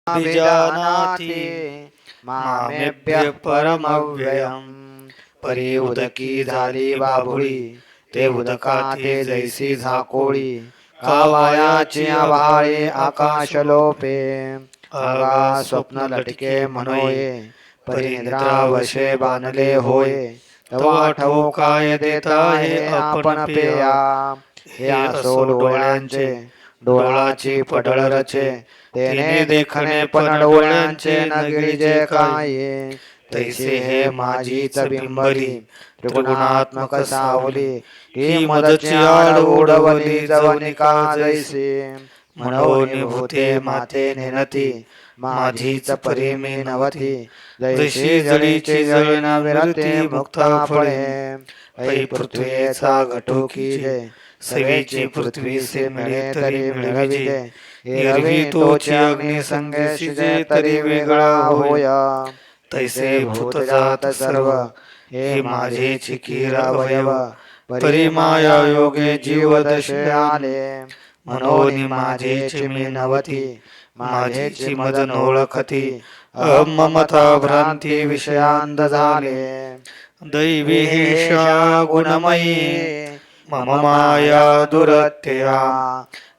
अभिजानाति मामेभ्यः परमव्ययम्. परी उदकी झाली बाभुळी, ते उदकाते जैसी झाकोळी. कावायाची आभाळे आकाश लोपे, आगा स्वप्न लटके मनोये. परी निद्रावशे बांधले होय, तवा ठाऊ काय देता हे आपण पेया. हे असो डोळ्यांचे, डोळाची पडळ रचे. तेने देखणे पण डोळ्यांचे न गिळजे काय. तैसे हे माझीच बिंबली, त्रिगुणात्मक सावली. की मदची आड उडवली जवनिका जैसे. म्हणून भूते माते नेनती, माझीच परी मी नवती. जैशी जळीची जळण विरते मुक्ता फळे. ऐ पृथ्वीचा घटू की जय, सवेची पृथ्वी से मिळे तरी मिळविले. एरवी तोची अग्नी संगे शिजे तरी वेगळा होया. तैसे भूत जात सर्व, हे माझे चिकीर अवयव. परी माया योगे जीव दशे आले, म्हणून माझेची मी नवती. माझेची मद नोळखती, अहम ममता भ्रांती विषयांध झाले. दैवी हेषा गुणमयी, मम माया दुरत्यया.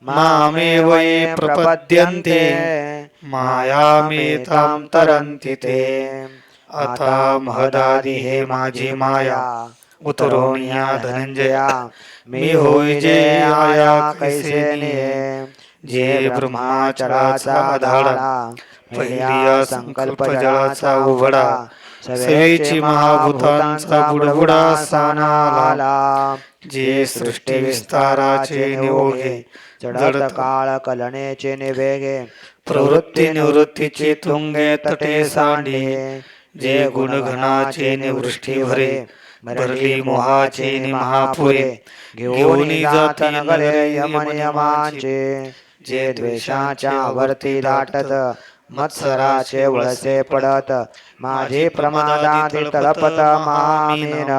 मामेव ये प्रपद्यन्ते, मायामेतां तरन्ति ते. आता महदादी हे माझी माया, उतरून या धनंजया. मी होय जे आया कैसे निये. जे ब्रह्माचराचा धाडा, पहिल्या संकल्प जळाचा उघडा. सवेची महाभूतांचा बुडबुडा साना आला. जे सृष्टी विस्ताराचे निओगे, जडत काळ कलनेचे निवेगे. प्रवृत्ती निवृत्तीची तुंगे तटे सांडे. जे गुणघनाचे निवृष्टी भरे, भरली मोहाचे महापुरे. घेऊन जात नगरे यमनियमांचे. जे द्वेषाच्या वरती दाटत, मत्सराचे वळसे पडत. माझे प्रमादाती तळपत महामीन.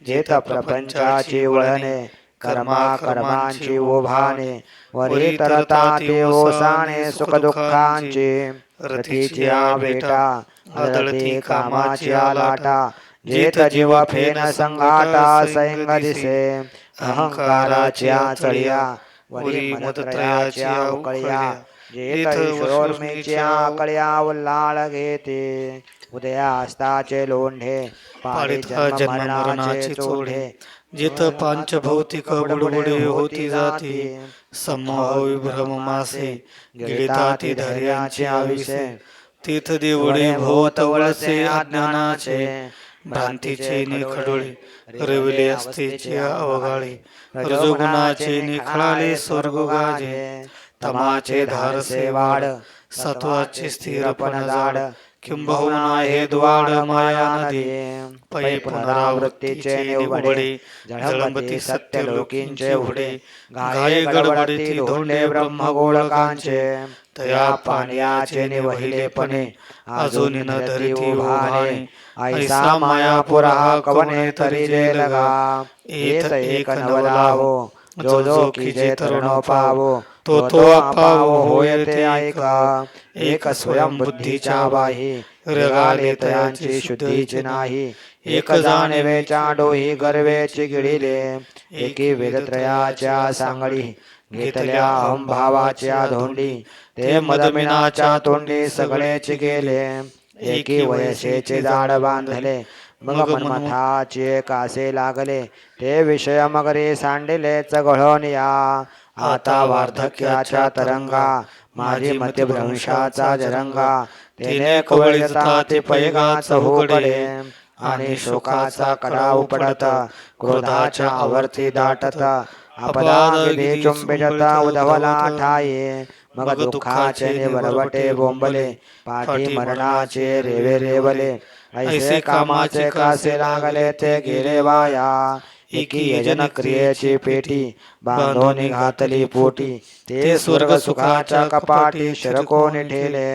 जेथ प्रपंचाची वळणे, कर्मा कर्मांची ओभाने. वरी तरता ते ओसाणे सुख दुःखांचे. रथीची बेटा, आदळती कामाची लाटा. जेथ जीव फेन संघाटा सैंग दिसे. अहंकाराच्या चळिया, वरी मदत्रयाच्या उकळ्या. जेथ ईश्वरोर्मीच्या कळ्या उल्हाळ घेते. उदयास्ताचे लोंढे, पाळी जन्म मरणाचे चोढे. जिथ पांचभौतिक बुडबुडे होती जाती. समूह विभ्रम मासे, गिळताती धैर्याचे आविषे. तीथ देवळे भोवत वळसे अज्ञानाचे. भ्रांतीचे निखडोळे, रविले अस्तेचे अवगाळे. रजोगुणाचे निखळाले स्वर्ग गाजे. तमाचे धारसे वाढ, सत्वाचे स्थिरपण जाड. किंबहुना हे द्वाड माया नदी. पै पुनरावृत्तीचे निवडे, जळंबती सत्य लोकींचे उडे. घाये गडबडती धोंडे ब्रह्मगोळकांचे. तया पाण्याचे निवहिलेपणे, अजून न धरिती उभाणे. ऐसा मायापुर हा कवने तरी जे लगा. येत एक नवलावो, जो जो की जे तरुण पावो. तो तो अपावो होय ते ऐका. एक स्वयं बुद्धीच्या बाही, रगाले तयांची शुद्धीची नाही. एक जाणवेच्या डोही गर्वेची गिळिले. एकी वेदत्रयाच्या सांगडी, घेतल्या अहंभावाच्या धोंडी. ते मदमिनाच्या तोंडी सगळेच गेले. एकी वयसेचे जाड बांधले, मग मनमथाचे कासे लागले. ते विषय मगरी सांडिलेच गळून या. आता वार्धक्याच्या तरंगा, माझी मत्यभ्रंशाचा जरंगा. तिने कवळता ते पैगाच होकडे. आणि शोकाचा कडा उपडत, क्रोधाच्या आवर्ती दाटत. अपराधी चुंबिजता उधवला ठाये. मग दुःखाचे निवरवटे बोंबले, पाठी मरणाचे रेवे रेवले. ऐसे कामाचे कासे लागले ते गेले वाया. एकी यजन क्रियेची पेटी, बांधून घातली पोटी. ते स्वर्ग सुखाच्या कपाटी शिरकोनी ठेले.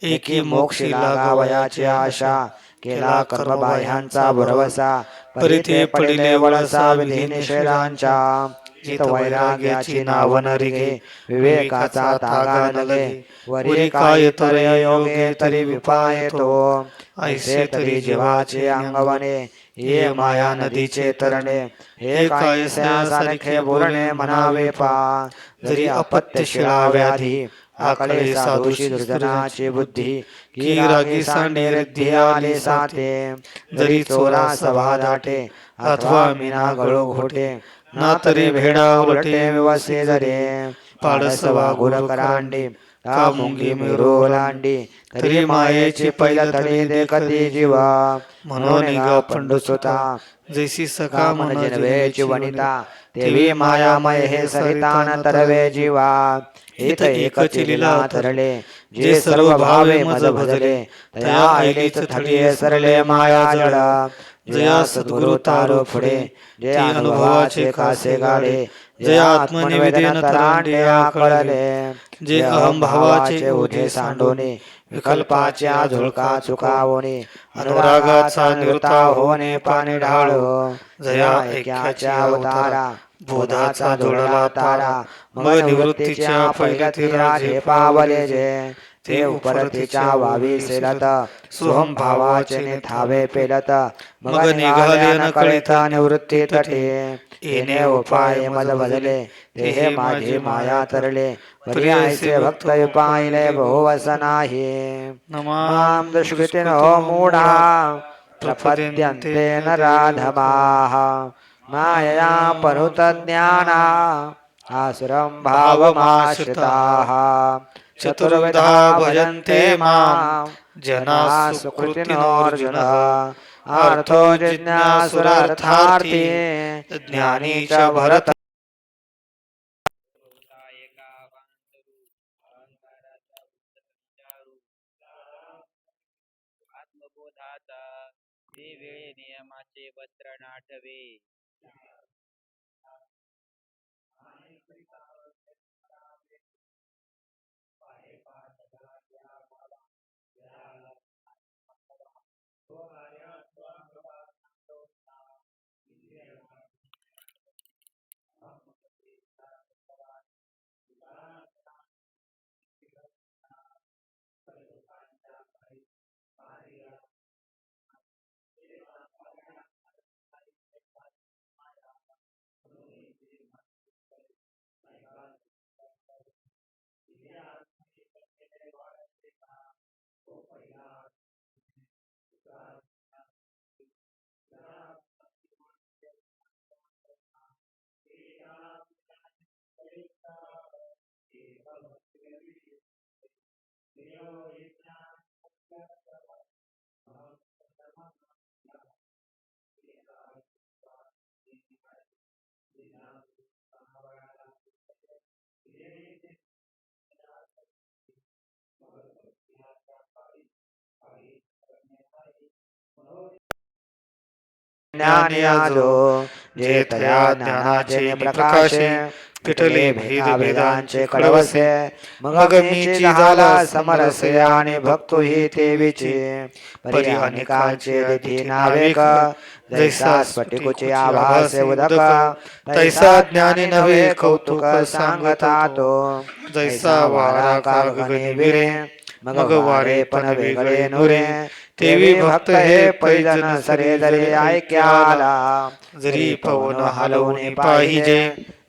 एकी मोक्षी लागावयाची आशा, केला कर्मबाह्यांचा भरवसा. परिथे पडिले वळसा विधी निषेधांच्या. जित वैराग्याची नाव न रिगे विवेकाचा तागा न लगे वरी काय तर योगे तरी विपाय तो ऐसे तरी जीवाचे अंगवणे ये माया नदीचे तरणे हे काय सारखे बोलणे म्हणावे पा जरी अपत्य शिळा व्याधी आकडे साधूशी दुर्जनाची बुद्धी की रागी सांडे रिद्धी आले साते जरी चोरा सभा दाटे अथवा मीना गळो घोटे ना तरी भेडा उलटे विवसे जरे पाडसवा गुर करांडे का मुंगी मिरो लांडी तरी मायेची पहिला तडे देखते जीवा म्हणून ग पंडुसुता जैसी सका मन जिनवेची वनिता देवी मायामय हे सरितान तरवे जीवा हित एकच लीला तरले जे सर्व भावे मज भजले तया ऐलीच थडिये सरले माया जड जया सद्गुरु तारो पुढे जे अनुभवाचे कासे गाडे जया आत्मनिवेदन तरांडिया कळले जे अहंभावाचे ओझे सांडोने विकल्पाच्या झुळका चुकावणे अनुरागाचा निवृत्ता होणे पाणी ढाळो जया ऐक्याच्या अवतारा बोधाचा जोडला तारा मग निवृत्तीच्या पहिल्या तीराचे पावले जे ते उपरतीच्या वावी सेलत सोहम भावाचे थावे पेलत मग निघाले न कळता निवृत्ती तटे येणे उपाय मज बदले ते हे माझे माया तरले पर्यायचे भक्त पाहिले बहुवस नाही माम दुष्कृतीनो मूढा प्रपद्यन्ते न राधमाः मायया परुत ज्ञाना आसुरं भावमाश्रिताः चतुर्विधा भजन्ते मां जना सुकृतिनोऽर्जुन अर्थो जिज्ञासुरार्थार्थी ज्ञानी च भरत आत्मबोधाचा ते वेळे नियमाचे वस्त्र नाठवे ज्ञानी आजो जे तया ज्ञानाचे प्रकाशे पिटले भेदांचे कळवसे मग मीची झाला समरसे आणि भक्तो ही देवीचे परी अनेकांचे रिधी नावेक जैसा स्फटिकुचे आभासे उदक तैसा ज्ञानी नव्हे कौतुक सांगता तो जैसा वारा का गगने विरे मग वारे पण वेगळे नुरे तेवी भक्त हे पैजन सरे जरी ऐक्याला जरी पवन हलवणे पाहिजे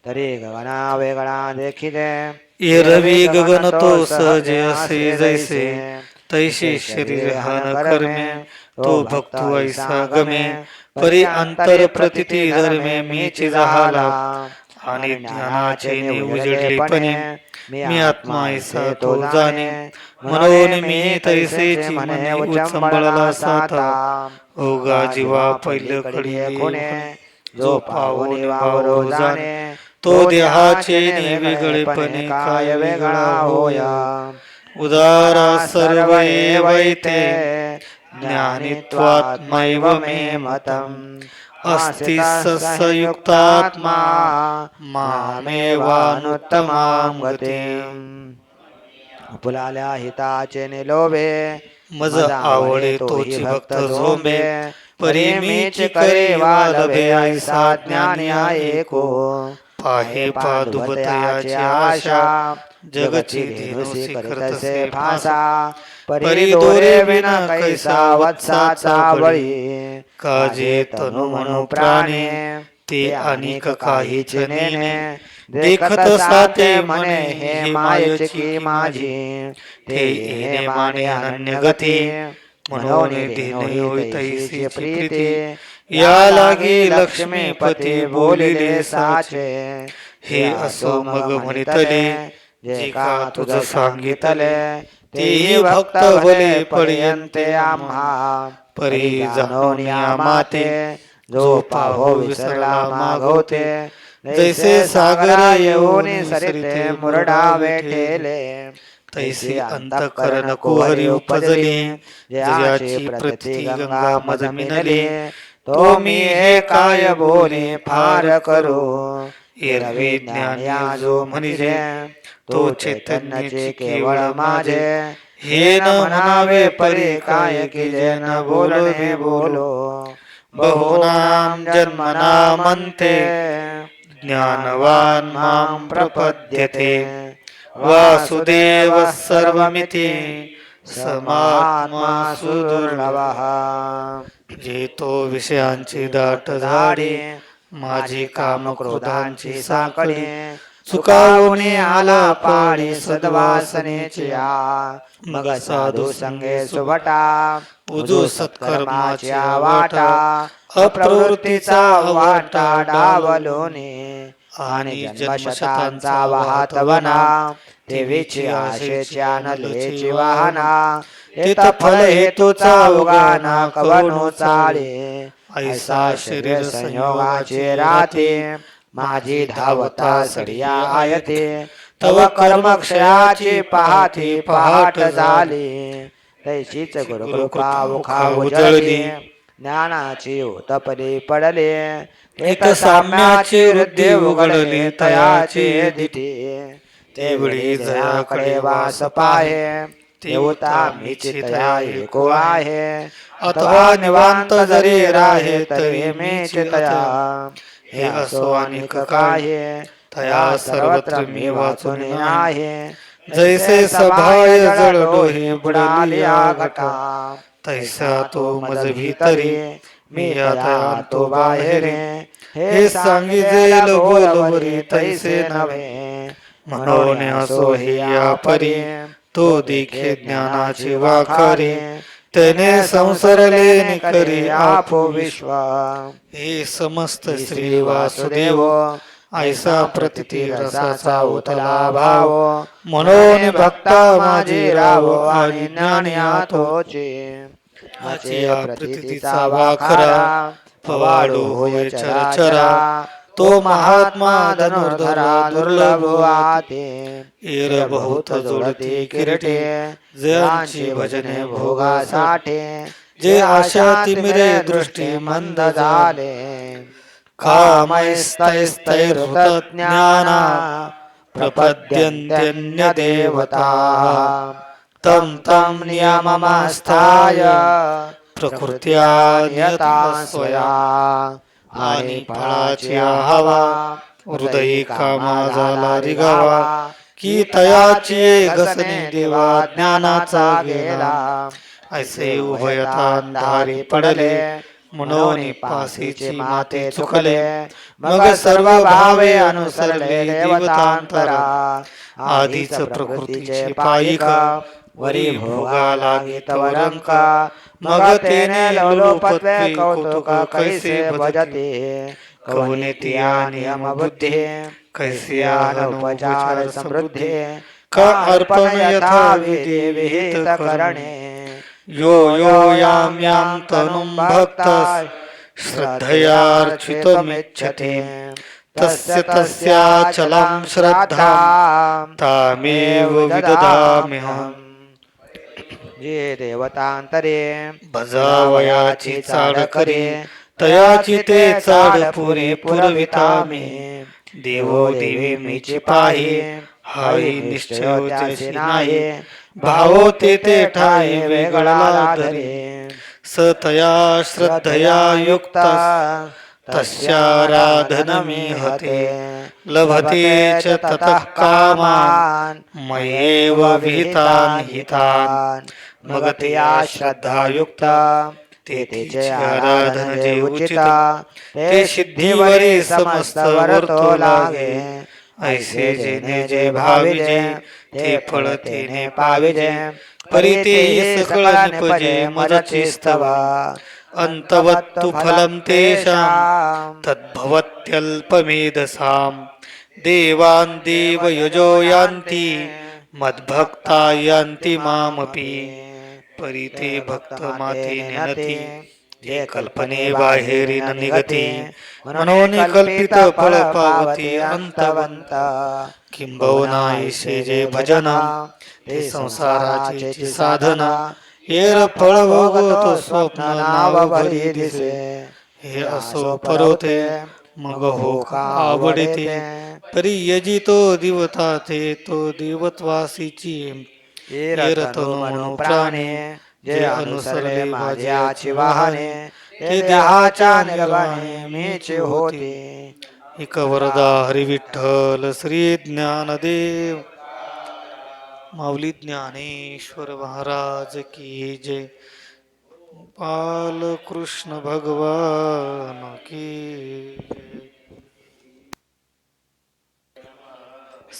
तरी गगना वेगळा देखिले ये रवी गगन तो सहजे असे जैसे तैसे शरीर हन कर्मे तो भक्तो ऐसा गमे परी अंतर प्रतिती धर्मे मीची झाला आणि ज्ञानाचे उजडलेपणे मी आत्मा ऐसा तो जाणे म्हणून मी तैसेची म्हणे उचंबळला साता ओगा जीवा पहिलं खडी कोणे जो पावून वावरो जाणे तो देहाचे वेगळेपणे काय वेगळा होया उदारा सर्व वैते ज्ञानित्वात्मैव मे मतम् अस्ति संयुक्तात्मा मामेवानुत्तमां गतिम् फुलाल्या हिताचे निलोभे मज आवडे तोची भक्त झोंबे परी मीच करे वालभे ऐसा ज्ञानी ऐको पाहे पादुबतयाची आशा जगची धेनुसी करतसे फासा परी दोरे विना कैसा वत्साचा बळी काजे तनु मनो प्राणे ते अनेक काहीच नेणे देखत साते मने हे मायची माझी ते येणे माने अनन्य गती म्हणून धेनु होई तैसी प्रीती या लागी लक्ष्मीपती बोलिले साचे हे असो मग म्हणितले जे का तुझ सांगितले तेही भक्त भले पर्यंते आम्हा परी जाणून माते जो पाहो विसरला मागवते जैसे सागर येऊन सरिते मुरडा वेठेले तैसे अंतःकरण कुहरी उपजली ज्याची प्रती गंगा मज मिनली तो मी हे काय बोले फार करू एरवी ज्ञानी जो म्हणजे तो चैतन्याचे केवळ माझे हे न म्हणावे परी काय की जे न बोलणे बोलो बहुनाम जन्मनामन्ते ज्ञानवान मां प्रपद्यते वासुदेव सर्वमिति समात्मा सुदुर्लभः जे तो विषयांची दाट झाडी माझी काम क्रोधांची साखळी चुकावणे आला पाळी सद्वासनेची आ मग साधू संगे सुभटा उजू सत्कर्माच्या वाटा अप्रवृत्तीचा वाटा डावलोने आणि जन्मशतांचा वाहत वना देवीची आशेच्या नलेची वाहना येत फल हेतूचा उगाना कवनो चाळे ऐसा शरीर संयोगाचे राहते माझी धावता सडिया आयते तव कर्मक्षयाची पाहती पहाट झाली तैशीच गुरुकृपा मुखा उजळली ज्ञानाची उत्तपदी पडले एक साम्याची हृदय उघडली तयाची दिठी तेवढी जयाकडे वास पाहे देवता मीची तया एको आहे अथवा निवांत जरी राहे तरी मीच तया हे असो अनेक काहे तया सर्वत्र मी वाचून आहे जैसे सभाय जळलो हे बुडालिया घटा तैसा तो मज भीतरी मी आता तो बाहेरे हे सांगितले बोलवरी तैसे नव्हे म्हणून असो हे या परी तो देखे ज्ञानाची वाखरी त्याने संसरले निकरी आपो विश्वा हे समस्त श्री वासुदेव ऐसा प्रतिती रसाचा उतला भाव म्हणून भक्ता माझे राव आणि ज्ञान्या तोचे आचे प्रतितीचा वाखरा फवाडू होय चरचरा तो महात्मा धनुर्धरा दुर्लभ आते एर बहुत जोडते किरटे ज्यांची भजने भोगासाठी जे आशा तिमिरे दृष्टी मंद झाले कामैस्तैस्तैर्हृत ज्ञाना प्रपद्यन्त्यन्य देवता तं तं नियममास्थाय प्रकृत्या नियता स्वया आणि फळाची हवा हृदयी कामा झाला रिगावा की तयाची घसणे देवा ज्ञानाचा गेला ऐसे उभयता अंधारी पडले म्हणून पासीची माते चुकले मग सर्व भावे अनुसरले देवतांतरा आधीच प्रकृतीचे पायिक वरी भोगा लागे तवरंका मग तेने लोलोपत्वे कौतुक कैसे भजते कवने तिया नियम बुद्धि कैसे उपचार समृद्धि का अर्पण यथा विधि विहित करणे यो यो याम याम तनुं भक्ता श्रद्धयार्चितुमिच्छते तस्य तस्याचलं श्रद्धा तामेव विदधाम्यहम् जे देवतांतरे भजावयाची चाड करे तयाची ते चाड पुरे पुरवितामे देवो देवी मीची पाही हाई निश्चय त्याची नाही भावो ते ठाई वेगळा धरे सतया श्रद्धया युक्ता तस्याराधनमीहते लभते च ततः कामान् मय्येव विहितान् हितान् मग ते या श्रद्धायुक्त तेथे आराधन जे उचित ते सिद्धीवरी समस्त वर्तो लागे ऐसे जेने जे भाविजे ते फळ तेने पाविजे परी ते सकळ निपजे मजची स्तवा अंतवत्तु फलं तेषां तद्भवत्यल्पमेधसाम् देवान् देवयजो यान्ति मद्भक्ता यान्ति मामपि परी ते भक्त माते नेनती जे कल्पने बाहेरी न निगती मनोनि कल्पित फळ पावती अंतवंत किंबहुना ऐसे जे भजना ते संसाराचे साधना हेर फळ भोगतो स्वप्न नाव भरी दिसे हे असो परोते मग हो का आवडते परी यजितो दिवता ते तो दिवत्वासीची येरतनु मनो प्राणे जे अनुसरले माझ्याची वाहने ते देहाच्या निर्वाणे मीचे होते एक वरदा हरी विठ्ठल श्री ज्ञानदेव माऊली ज्ञानेश्वर महाराज की जय बालकृष्ण भगवान की जय.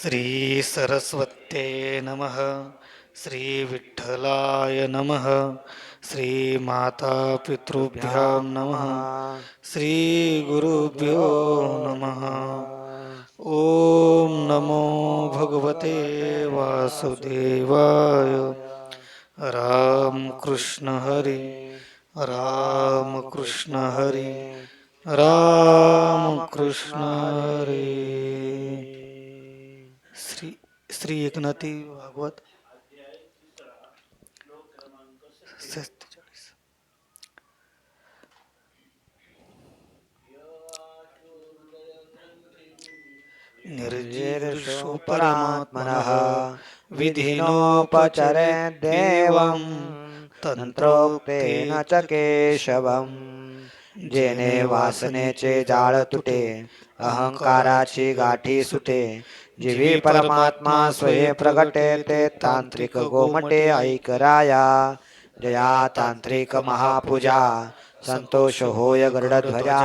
श्री सरस्वत्ये नमः श्री विठ्ठलाय नमः श्री माता पितृभ्यां नमः श्री गुरुभ्यो नमः. ओम नमो भगवते वासुदेवाय. राम कृष्ण हरी राम कृष्ण हरी राम कृष्ण हरी. श्री एकनाथी भागवत 47. निर्जीर्षो परमात्मनः विधिनोपचरे देवं तंत्रोक्तेन च केशवं. जेने वासनेचे जाळ तुटे अहंकाराची गाठी सुटे जीवी परमात्मा स्वये प्रगटे ते तांत्रिक गोमटे ऐकराया. जया तांत्रिक महापूजा संतोष होय गरुडध्वजा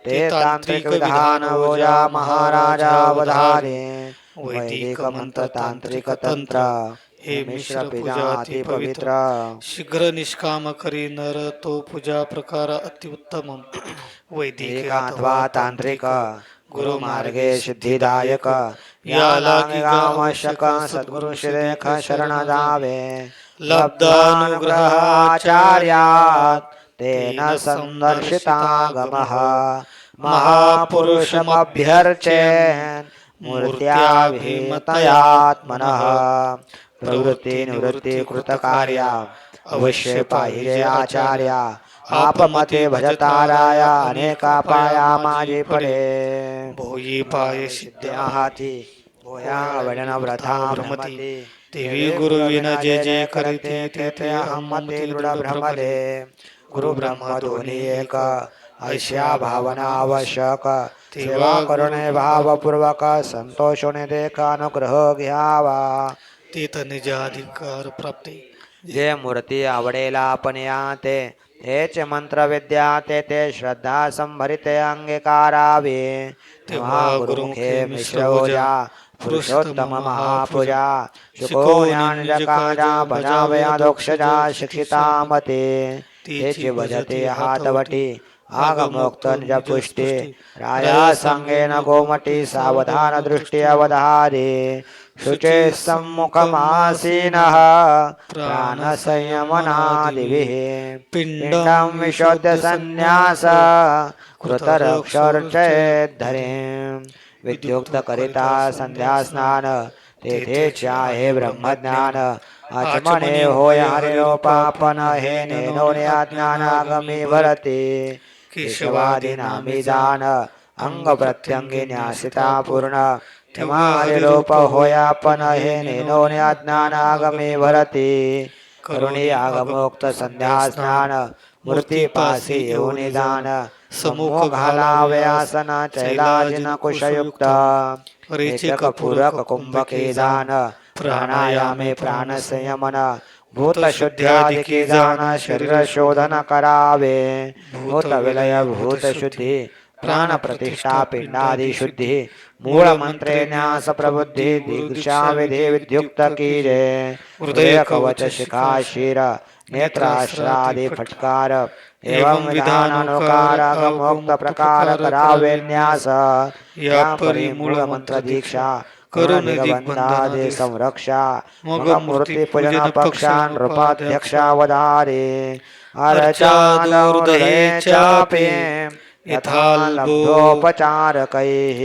ते तांत्रिक विधान ओजा महाराजा अवधारे. वैदिक मंत्र तांत्रिक तंत्र हे मिश्र पूजा अति पवित्र. शीघ्र निष्काम करी नर तो पूजा प्रकार अत्युत्तम. वैदिक अथवा तांत्रिक गुरु मार्गे सिद्धिदायक याला आवश्यक सद्गुरु श्रेख शरण जावे. लब्धानुग्रहाचार्यात् तेन संदर्शितागमः महापुरुषमभ्यर्चेन् मूर्त्याभिमतयात्मनः. प्रवृत्ती निवृत्ती कृतकार्या अवश्य पाहिजे आचार्या. आपमते भजताराया अनेका पाया माझे पडे. भोई पाय सिद्ध्या हाती भोया वडन व्रथा भ्रमती. देवी गुरुविन जे जे करते ते अहमते दृढ भ्रमले. गुरु ब्रह्म दोन्ही एक ऐश्या भावना आवश्यक. सेवा करुणे भावपूर्वक संतोषोने देखा अनुग्रह घ्यावा. तीत निजाधिकार प्राप्ती. जे मूर्ती आवडेला आपण ते हेच मंत्र विद्या ते श्रद्धा संभरिते अंगीकारावे. तेव्हा गुरुमुखे मिश्र ओजा पुरुषोत्तम महापूजा. शुको ज्ञान जकाजा भजावया दोक्षजा शिक्षिता मते. तेची भजते हातवटी आगमोक्त निजपुष्टी. राजा संगेन गोमटी सावधान दृष्टी अवधारे. शुचे सम्मुखमासीनः प्राणसंयमनादिभिः. पिण्डं विशोध्य संन्यास कृतरक्षर्चयेद्धरिं. विद्युक्त करिता संध्या स्नान तेथेच आहे ब्रह्मज्ञान. आचमने होय हरिरोपापन हे नेनोने अज्ञानागमी भरते. केशवादी नामी जान अंग प्रत्यंगी न्यासिता पूर्ण. तेव्हा हरिरोप होयापन हे नेनोने अज्ञानागमी भरते. करुणी आगमोक्त संध्या स्नान मूर्ती पासी येऊन जाण सम्मुख घालावे आसन चैलाजिन कुशयुक्त रेचक पूरक कुंभके जाण प्राणायामे प्राण संयमन भूत शुद्ध्याधिके जाण शरीर शोधन करावे भूत विलय भूत शुद्धी प्राण प्रतिष्ठा पिंडादि शुद्धी मूळ मंत्रे न्यास प्रबुद्धी दीक्षा विधी विद्युक्त कीजे हृदय कवच शिखा शिर नेत्राश्रादि फटकार एवं विधान अनुकार अगमोक्त प्रकार करावे न्यास या परी मूळ मंत्र दीक्षा करुण दिग्बंधादे संरक्षा मग मूर्ती पूजन पक्षा नृपाध्यक्षावधारे अर्चादहृदये चापे यथा लब्धोपचारकैः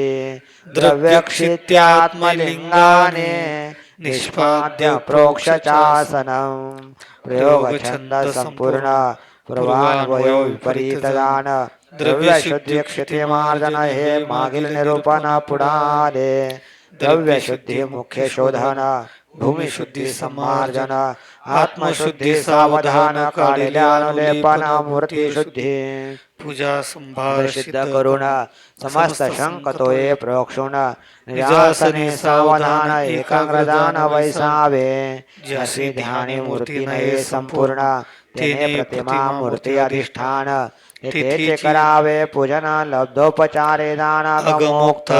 द्रव्यक्षित्यात्मलिङ्गाने निष्पाद्य प्रोक्ष चासनं प्रयोगछन्द संपूर्ण पूर्वान्वयो विपरीतदान द्रव्यशुद्धिक्षितिमार्जन हे मागील निरूपण पुढाले द्रव्यशुद्धी मुख्य शोधन भूमिशुद्धी सम्मार्जन आत्मशुद्धी सावधान काढल्यानुलेपन मूर्तिशुद्धी पूजा संभार सिद्ध करून समस्त शंकतोये प्रोक्षुण निजासने सावधान एकाग्रदान वैसावे जशी ध्यानी मूर्ती नये संपूर्ण तेने प्रतिमा मूर्ती अधिष्ठान तेथे करावे पूजन लब्धोपचारे दान अगमोक्त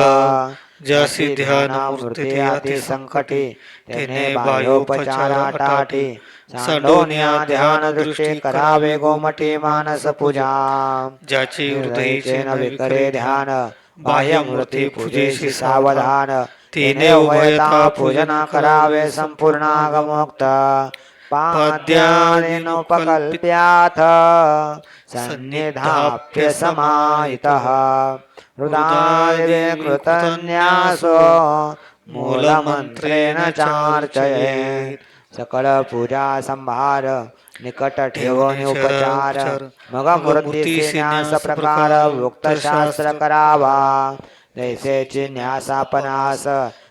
जशी ध्यान मूर्ती अति संकटी तेने बाह्योपचारा टाटी सांडोनिया ध्यान दृष्टी करावे गोमटी मानस पूजा ज्याची हृदयीचे नवे करे ध्यान बाह्य मूर्ती पूजेशी सावधान तिने उभयता पूजना करावे संपूर्णागमोक्त पाद्यानुपकल्प्याथ सन्निधाप्य समाहितः हृदये कृतन्यासो मूलमन्त्रेण चार्चयेत् सकळ पूजा संभार निकट ठेवून उपचार मग मूर्तीचे न्यास प्रकार उक्त शास्त्र करावा तैसेची न्यासापनास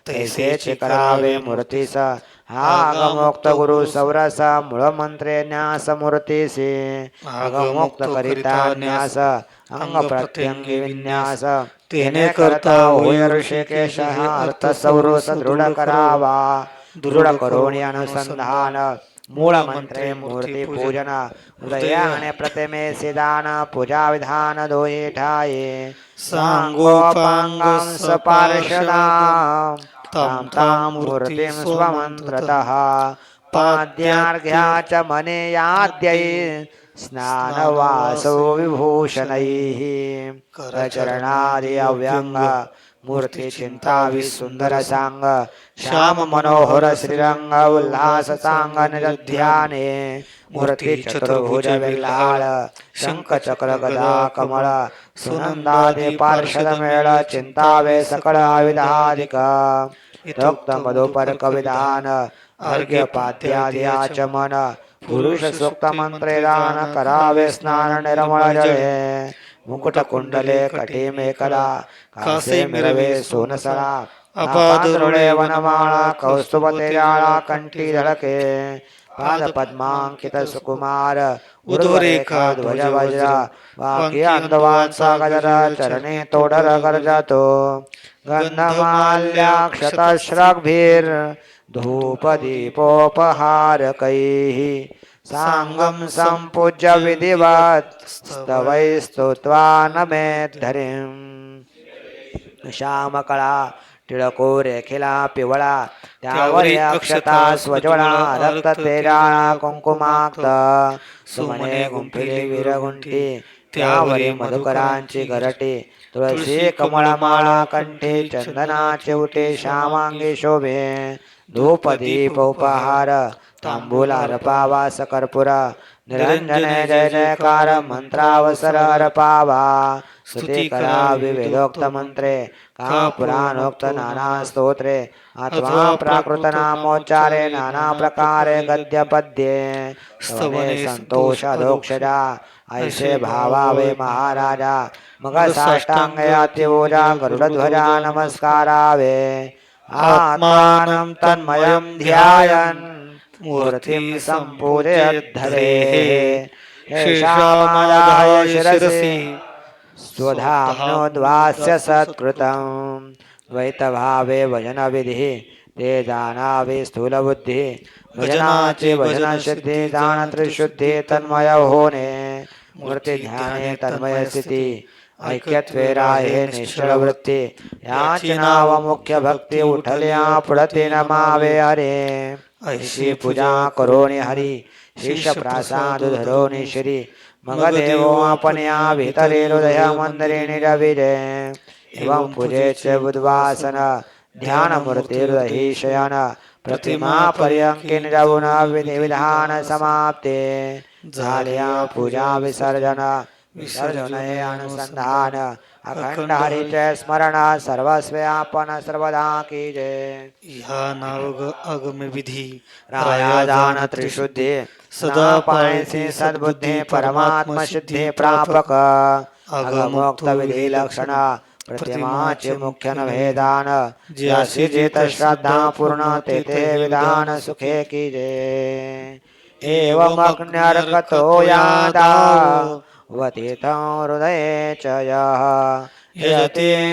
तैसेची करावे मूर्तीस हा अगमोक्त गुरु सौरस मूळ मंत्रे न्यास मूर्तीसी अगमोक्त करिता न्यास अंग प्रत्यंगी विन्यास तेने करता होय ऋषिकेश अर्थ सौरस दृढ करावा दृढ करून अनुसंधान मूळ मंत्रे मूर्ती पूजन हृदयाने प्रतिमेसी दान पूजा विधान दोही ठाये सांगोपांगं सपार्षदां तां तां मूर्तिं स्वमन्त्रतः पाद्यार्घ्या च मनेयाद्यै स्नानवासो विभूषणैः करचरणादि अव्यंग मूर्ती चिंतावि सुंदर सांग श्याम मनोहर श्रीरंग उल्हास सांग निरध्याने मूर्ती चतुर्भुज विल्हाळ शंख चक्र गदा कमळ सुनंदादि पार्षद मेळ चिंतावे सकळ आविधादिक तोक्त मधुपर्क विधान अर्घ्य पाद्यादि आचमन पुरुष सूक्त मंत्रे दान करावे स्नान निर्मळ जळे मुकुट कुंडले कटी मेकला कासे मिरवे सोनसळा अपादरुळे वनमाळा कौस्तुभ तेजाळा कंठी धडके पाद पद्मांकित सुकुमार उर्ध्वरेखा ध्वज वज्र वाक्यांधवांचा गजर चरणे तोडर गर्जतो गंधमाल्याक्षतश्रग्भिर धूप दीपोपहारकैः सांगं संपूज्य विधिवत् स्तवै स्तुत्वा नमेद्धरिं श्यामकळा टिळको रेखिला पिवळा त्यावरी अक्षता स्वज्वळा रक्त तेजाळा कुंकुमाक्त सुमने गुंफिले विरगुंठी त्यावरी मधुकरांची घरटी तुळशी कमळमाळा कंठी चंदनाचे उटे श्यामांगी शोभे धूप दीप उपहार तांबूला अर्पावा सकर्पूर निरंजने जय जयकार मंत्रावसर अर्पावा स्तुती करावी वेदोक्त मंत्रे का पुराणोक्त नाना स्तोत्रे अथवा प्राकृत नामोच्चारे नाना प्रकारे गद्य पद्ये स्तवने संतोष अधोक्षजा ऐसे भावावे महाराजा मग साष्टांग याती ओजा गरुडध्वजा नमस्कारावे आत्मानं तन्मयं ध्यायन् मूर्तिं सम्पूजयद्धरे शेषामादाय शिरसि स्वधाम्नोद्वास्य सत्कृतं द्वैतभावे भजनविधिः ते जानावे स्थूलबुद्धिः भजनाचे भजनसिद्धी जानत्रिशुद्धी तन्मय होणे मूर्तिध्याने तन्मय स्थिती ऐक्यत्वे राहे निश्चल वृत्ती याची नाव मुख्य भक्ती उठल्या पुढते नमावे हरे ऐशी पूजा करोनी हरी शिष्य प्रसाद धरोनी श्री मग देवो आपण या भितरे हृदय मंदिरे निरविरे एवं पूजेचे बुधवासन ध्यान मूर्ती हृदय शयन प्रतिमा पर्यंकी निरवुन विधी विधान समाप्ते झाल्या पूजा विसर्जन विसर्जन हे अनुसंधान अखंड हरीचे स्मरण सर्वस्व्यापन सर्वदा कीजे ह्या नाव अगम विधी राया जान त्रिशुद्धी सदा पायसी सद्बुद्धी परमात्म सिद्धी प्रापक अगमोक्त विधी लक्षण प्रतिमाचे मुख्य नभेदान ज्यासी जेत श्रद्धा पूर्ण तेथे विधान सुखे कीजे एवं अग्न्यर्कतो यादा वतीतं हृदये च यः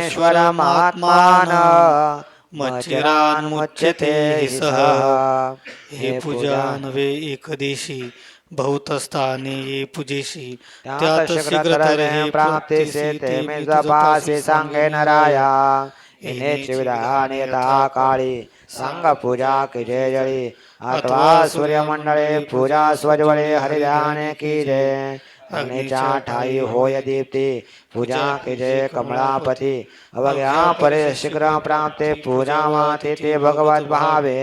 यजतेश्वरमात्मान मच्चिरान्मुच्यते हि सः हे पूजा नवे एकदेशी बहुतस्थाने ये पूजेशी त्यात शीघ्रतर हे प्राप्तीसे ते मे जपासे सांगे नराया इनेची विधान यथा काळी संग पूजा कीजे जळी अथवा सूर्यमंडळे पूजा स्वज्वळे हरिध्याने कीजे अग्नीच्या ठाई होय दीप्ती पूजा कीजे कमलापती अवघ्या परे शीघ्र प्राप्ते पूजा माते ते भगवत भावे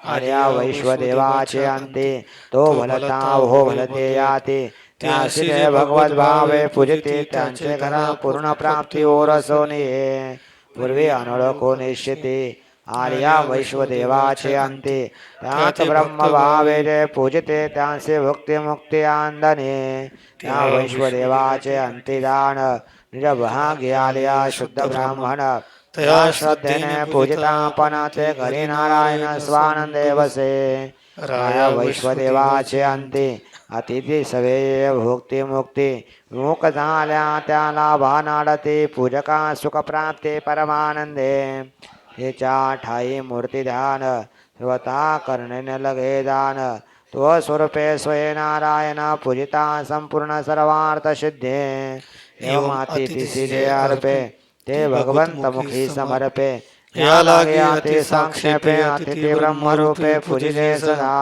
आर्या वैश्वदेवाचे अंते तो भलता हो भलते याते त्यासी ते भगवत भावे पूजिते त्यांचे घरा पूर्ण प्राप्ती ओरसोने पूर्वी अनोळखो निश्चिते आर्या वैश्वदेवाचे अंते त्यात ब्रह्म भावे जे पूजिते त्यांचे भक्ती मुक्ती आंदने त्या वैश्वदेवाचे अंतिदान निज भाग्य आलिया शुद्ध ब्राह्मण तया श्रद्धेने पूजिता पण ते घरी नारायण स्वानंदे वसे राया वैश्वदेवाचे अंती अतिथी सवे भोक्ती मुक्ती मुख झाल्या त्याला भानाडते पूजका सुख प्राप्ते परमानंदे हेच्या ठाई मूर्ती ध्यान स्वतः करणे लगे दान तो स्वरूपे स्वये नारायण पूजिता संपूर्ण सर्वार्थ सिद्धे एवं अतिथी सिद्धे अर्पे ते भगवंत मुखी समर्पे या लागे अति संक्षेपे अतिथी ब्रह्मरूपे पूजिले सदा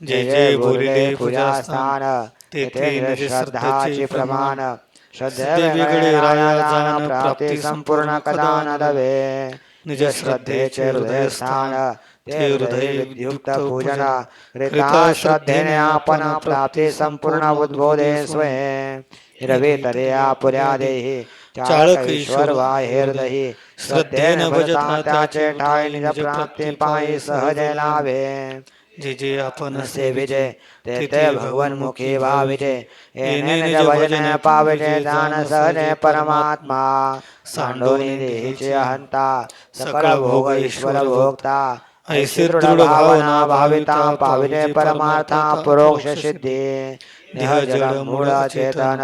जय जय बोलिले पूजा स्थान तेथे श्रद्धाची प्रमाण श्रद्धे वेगळे राया जाण प्राप्ती संपूर्ण कदा न दवे निज श्रद्धेचे हृदय स्थान ते हृदय विद्युक्त पूजन कृता श्रद्धेने आपण प्राप्ती संपूर्ण उद्बोधे स्वये रवी तरेया पुर्या देही चाळक ईश्वर वाय हृदयी श्रद्धेने भजता त्याचे ठाई निज प्राप्ती पायी सहजे लाभे जे जे आपण सेविजे तेथे भगवन्मुखी भाविजे येणे निज भजने पाविजे जान सहजे परमात्मा सांडोनी देहीचे अहंता सकळ भोग ईश्वर भोगता ऐसी दृढ भावना भाविता पाविजे परमार्था परोक्ष सिद्धी देह जड मूळ चेतन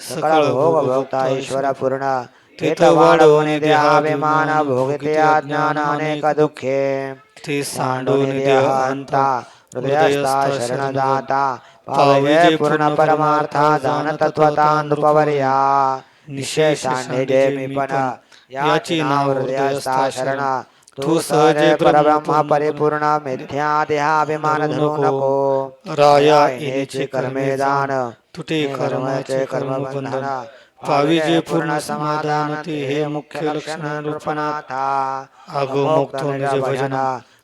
सकळ भोग भोगता ईश्वर पूर्ण तेथ वाढवणे देहाभिमान भोगते अज्ञान अनेक दुःखे ते सांडून देह अंता हृदयस्था शरणदाता पाविजे पूर्ण परमार्था जाण तत्वता नृपवर्या निश्चय सांडे जय मीपण याची नाव हृदयस्था शरण तू सहजे परब्रह्म परिपूर्ण मिथ्या देहाभिमान धरू नको राया येचे कर्मे दान तुटे कर्माचे कर्मबंधन पाविजे पूर्ण समाधान ते हे मुख्य लक्षण नृपनाथा अगोमुक्तो निज भजन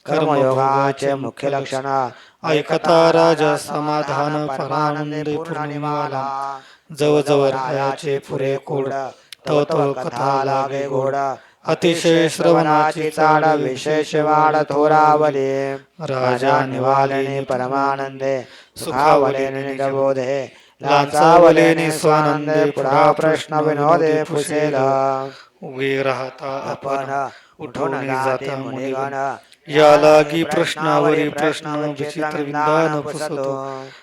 कर्मयोगाचे मुख्य लक्षण ऐकता राजा समाधान परानंदे पूर्णिमाला जव जव रायाचे पुरे कोड तव तव कथा लागे गोड अतिशय श्रवणाची चाड विशेष वाढ थोरावले राजा निवालने परमानंदे सुखावले निजबोधे लाचावले स्वानंदे पुढा प्रश्न विनोदे पुसेल उगे राहता आपण उठून जाते मुनिगण या लागी प्रश्नावरी प्रश्न विचित्र विंदान पुसतो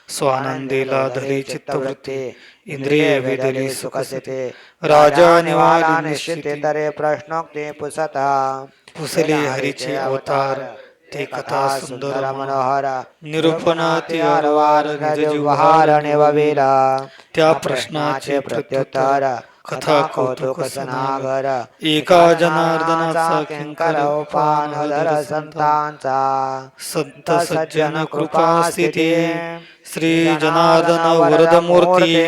स्वानंदेला धरी चित्तवृत्ती इंद्रिय वेदली सुखसिते राजा निवाला निश्चिते तरे प्रश्नोक्ती पुसता पुसले हरीचे अवतार ते कथा सुंदर मनोहर निरूपणाती अरवार निजविहार निवविला त्या प्रश्नाचे प्रत्युत्तर कथा कौतुक सनागर एका जनार्दनाचा किंकर उपानधर संतांचा संत सज्जन कृपा स्थिती श्री जनार्दन वरदमूर्ती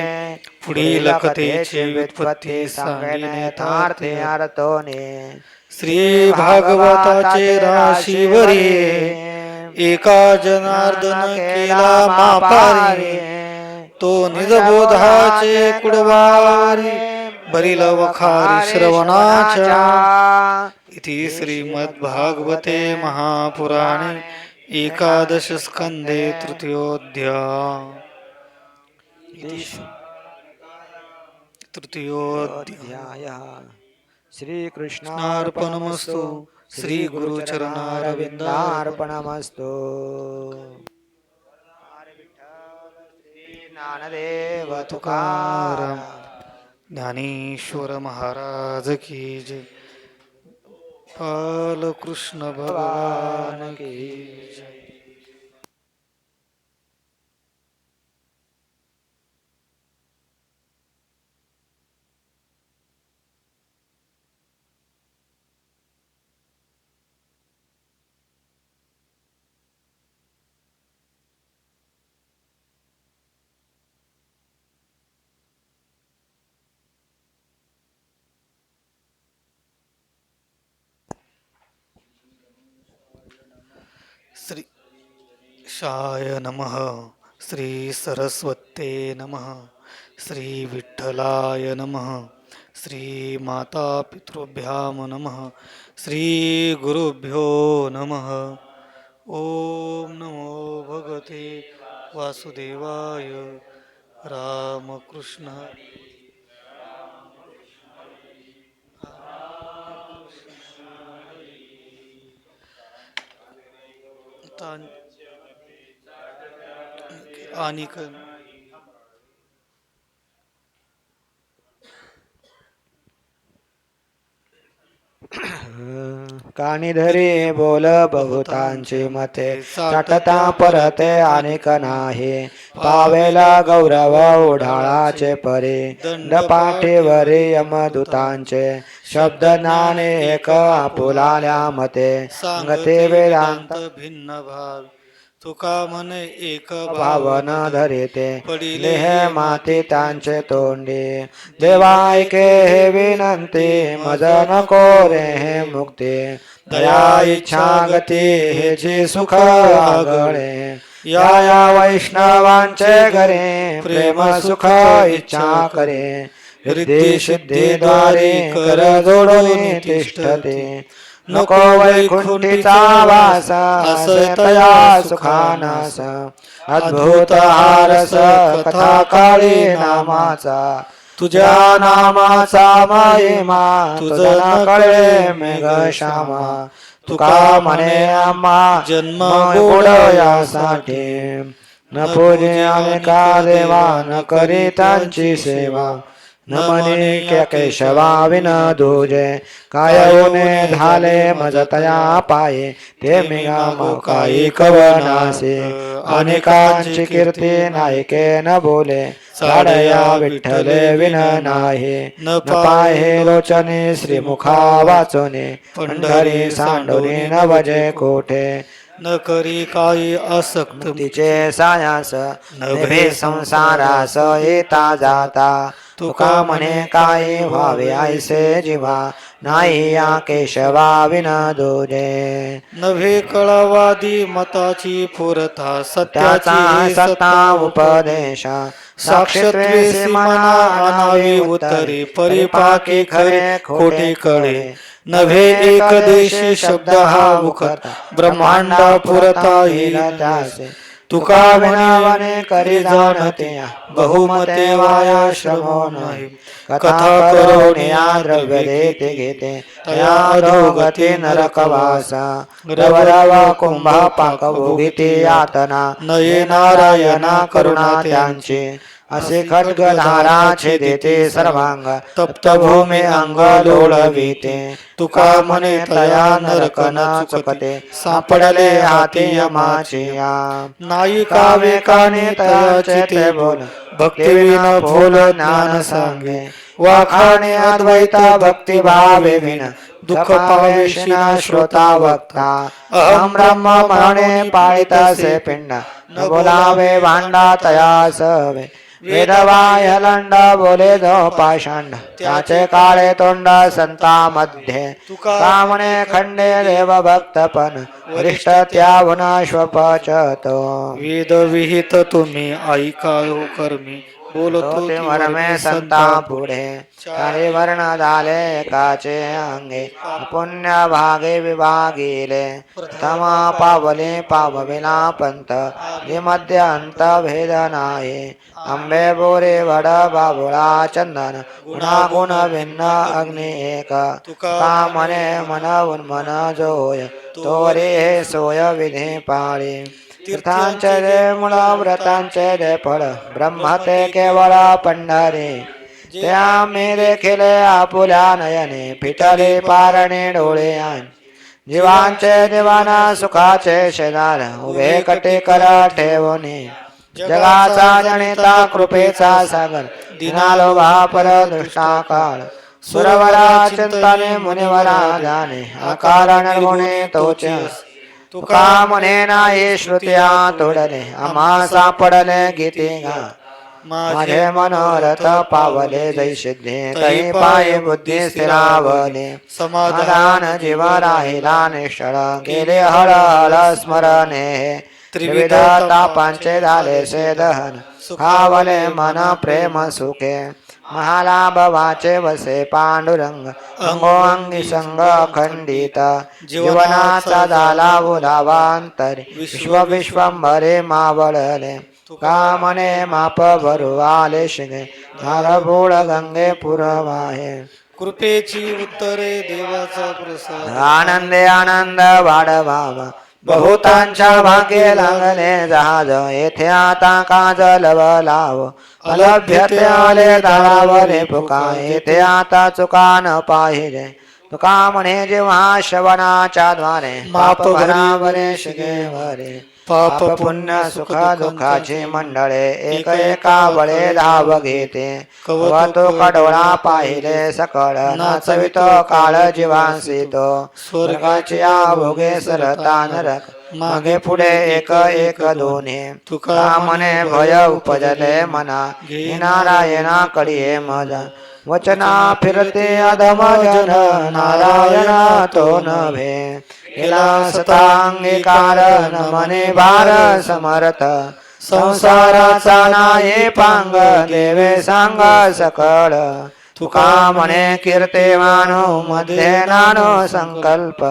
पुढील कथेची व्युत्पत्ती सांगण्यार्थी अर्थोने श्री भागवताचे राशीवरी एका जनार्दन केला मापारी तो निजबोधाचे कुडवारी बरील वखारी श्रवणाच्या इति श्रीमद्भागवते महापुराणे एकादश स्कंदे तृतीयोऽध्याय श्रीकृष्णार्पणमस्तु श्री गुरुचरणारविंदार्पणमस्तु अर्पणमस्तु ज्ञानदेव तुकाराम ज्ञानेश्वर महाराज की जय बालकृष्ण भगवान की जय श्री शाय नमः श्री सरस्वते नमः श्री विठ्ठलाय नमः श्री माता पितृभ्यां नमः श्री गुरुभ्यो नमः ओम नमो भगवते वासुदेवाय रामकृष्ण आणि कानिधरी बोल बहुतांची मते साठता परते अनेक नाही पावेला गौरव ओढाळाचे परी दपाठीवरी यमदूतांचे शब्द ज्ञाने एक आपुलाल्या मते सांगते वेदांत भिन्न भाव तुका म्हणे एक भावन धरिते पडिले हे माती त्यांचे तोंडी देवायके हे विनंती मज नको रे हे मुक्ती दया इच्छा गती हे जी सुख आगळे या वैष्णवांचे घरे प्रेम सुख इच्छा करे हृदय सिद्धी द्वारे कर जोडून तिष्ठते नको वैकुंठीचा वास असतया सुखानास अद्भुत हारस कथा काळी नामाचा तुझ्या नामाचा महिमा तुझ न कळे मेघ श्यामा तुका म्हणे आम्हा जन्म गोड यासाठी न पूजे अनेका देवा न करी त्यांची सेवा न म्हणे केशवा विन दुजे काय होणे झाले मज तया पाये ते मिगा काही कवनासे अनेकांची कीर्ती नायके न बोले साडया विठ्ठले विन नाही न पाहे लोचने श्रीमुखा वाचोने पंढरी सांडोने न वजे कोठे न करी काही असक्त तिचे सायास नभे संसारास येता जाता तुका म्हणे काही व्हावे ऐसे जीवा नाही या केशवा विना दुजे नव्हे कळावादी मताची पुरता त्याचा सत्याची सत्ता उपदेश साक्षत्वे मना अनावी उत्तरे परिपाके खरे खोटे कळे नव्हे एक देशी शब्द हा मुखत ब्रह्मांडा पुरता येईल त्यासे तुका विनावने करी जाणते बहुमते वाया श्रमो नाही कथा करोने या द्रव्य देते घेते तया अधोगती नरकवासा रवरव कुंभा पाक भोगिते यातना नये नारायणा करुणा त्यांची असे खड्गधाराचे देते सर्वांग तप्त भूमी अंग लोळविते तुका म्हणे तया नरकन चुकते सापडले हाती यमाचे या नायिका वेकाने तयाचे ते बोल भक्तिविन फुल ज्ञान सांगे वाखाणे अद्वैता भक्ती भावे विन दुःख पावेशिना श्रोता वक्ता अहम ब्रह्म म्हणे पाळितासे पिंड न बोलावे भांडा तयास हवे वेदवाय लंड बोले दो पाषांड त्याचे काळे तोंड संतामध्ये कामणे खंडे देव भक्तपण वरिष्ठ त्याहुन श्वपचतो वेद विहित तुम्ही ऐका हो कर्मी बोलतो ते वर्मे संता पुढे चारी वर्ण झाले एकाचे अंगे पुण्य भागे विभागिले प्रथम पावले पावविला पंत मध्य अंत भेद नाही आंबे बोरे वड बाबुळा चंदन गुणागुण भिन्न अग्नि एक तुका मने मन उन्मन जोय तोरे हे सोय विधी पाळी तीर्थांचे दे मूळ व्रतांचे दे फळ ब्रह्म ते केवळ पंढरी त्या मी देखिले आपुल्या नयने फिटले पारणे डोळे जीवांचे दिवाना सुखाचे शेजार उभे कटे कर ठेवणे जगाचा जनिता कृपेचा सागर दिनालो भापर दृष्टा काळ सुरवरा चिंतने मुनिवरा जाणे अकारण गुणे तोचे तुका म्हणे नाही श्रुत्या तोडले आम्हा सापडले गीते गा माझे मनोरथ पावले जै सिद्धे तै पाय बुद्धी स्थिरावले समाधान जीव राहिला निष्ठळ गेले हळहळ स्मरणे त्रिविध तापांचे झाले से दहन सुखावले मन प्रेम सुखे महालाभ वाचे वसे पांडुरंग अंगोअंगी संग अखंडित जीवनाचा झाला उलावांतरे विश्व विश्वंभरे मावळले तुका म्हणे माप भरुवाले शिगे धारभूळ गंगे पुरवाहे कृपेची उत्तरे देवाचा प्रसाद आनंदे आनंद वाढवावा बहुतांच्या भाग्ये लागले जहाज येथे आता काज लवलाव अलभ्यते आले दारावरे पुका येथे आता चुका न पाहिले तुका म्हणे जेव्हा श्रवणाच्या द्वारे पाप भरावरे शिगेवरे पाप पुण्य सुख दुःखाची मंडळे एक एका वळे धाव घेते कवतो कडोळा पाहिले सकळ नाचवितो काळ जीवांसितो स्वर्गाची भोगे सरता नरक मागे पुढे एक एक दोन्ही तुका म्हणे भय उपजले मना नारायणा कडिये मज वचना फिरते अधम जन नारायणा तो नभे केला सतांगीकार न मने भार समर्थ संसाराचा नाये पांग देवे सांग सकळ तुका म्हणे कीर्तिवानो मध्ये नानो संकल्प